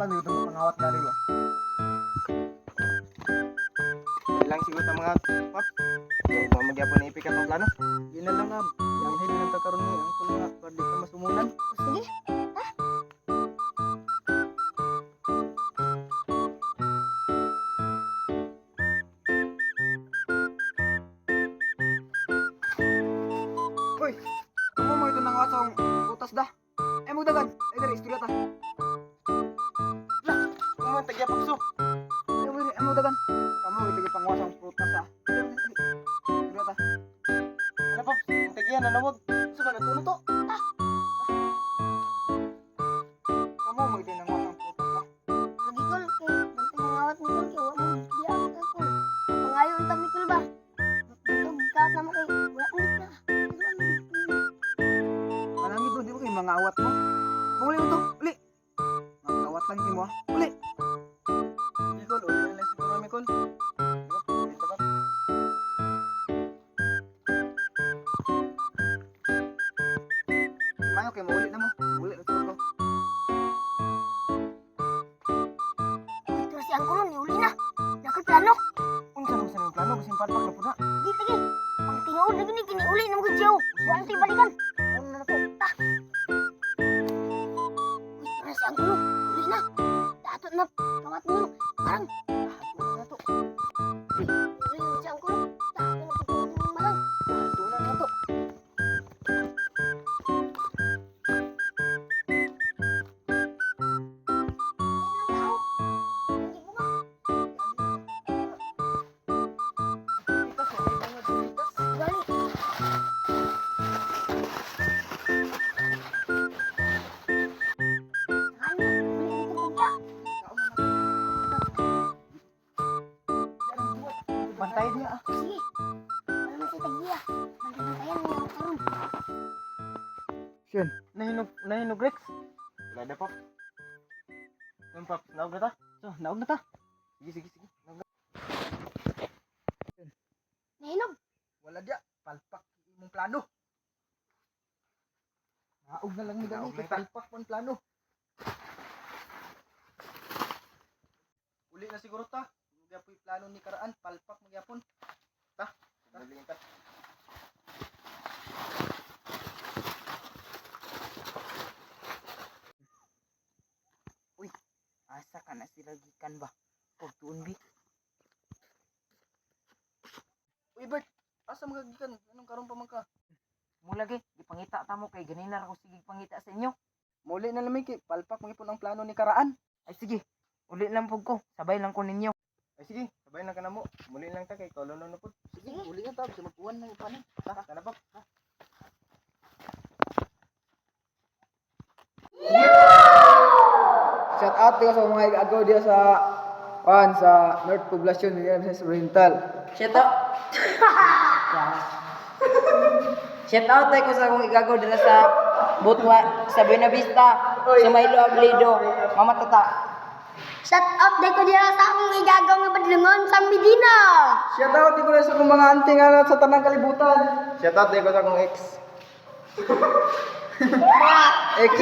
Ano ito pangawat na rin ba? Ilang siguro ang mga pop. Kung magyapon na ipik atong plano. Yun na lang yang hili ng takaroon mo. Ang kung nga, pwede ka masumunan. Sige. Uy! Kamu mo ito nang wasong utas da. Mo dagan. Ay dari istorya ta. Lah, kamu tagya pakso. Mo dagan. Kamu ito pang wasong prutas ha. Istorya ta. Ano pa? Ang tagya na nawag. Sa ba natuno to? Kamu mo ito nang wasong prutas ba? Lagi kol kay banting ngawat ni kol kay wala mo diya ka kol. Pangayon ta mi kol ba? Dito ka sama kay wala ulit na. Manangit mo, di ba kayo mga awat mo? Uli mo to, uli! Mga awat lang din mo ha, uli! Mikol, uli na lang siguro Mikol. Dito ba? Mayo kayo, mauli na mo. Uli na to. Ito si ang kulon ni uli na. Nakay plano. Unsa mo sa mga plano, kasi palpak na po na. Di lagi. Ang tinuod lagi ni kini uli nang gudyaw. Wala tay balikan. Ano na to? Ta. Ito si ang kulon. Uli na. Dato na pangat mo. Parang uli na to. Uli na si ang kulon. Dato na pangat mo marang. Tunan na to. Bantay niya ah. Siyan, nahinog Rex. Wala na pop. Yung pop, naog na ta. So, naog na ta. Sige. Naog na. Wala dia, palpak imong plano. Naog na lang ni gani kay palpak pon plano. Uli na siguro ta. Nagyapoy plano ni karaan, palpak magyapon. Ta. Daling ta. Uy, asa ka na siragikan ba? Pag tuon bi. Uy Bert, asa magagikan? Anong karon pa man ka? Mula gi, gipangita ta mo kay ganina ra ko sige pangita sa inyo. Muli na lamig kay palpak magipon ang plano ni karaan. Ay sige, uli lang pug ko, sabay lang ko ninyo. Ay sige, sabay lang ka na mo. Muli lang ta kay kolono na pud. Sige, uli na ta, sa magkuwan na ipanin. Ta, kana ba? Ha? Shout out din sa mga agaw diya sa North Poblacion diya sa Oriental. Shout out. Shout out tayo ko sa akong igagaw dala sa Butwa, sa Buena Vista, sa Milo Ablido, Mama Tata. Shut up day ko dira sa akong igagaw nga badlungon sa Medina. Shout out din ko sa akong mga auntie nga sa tanang kalibutan. Shout out din ko sa akong ex. Ex.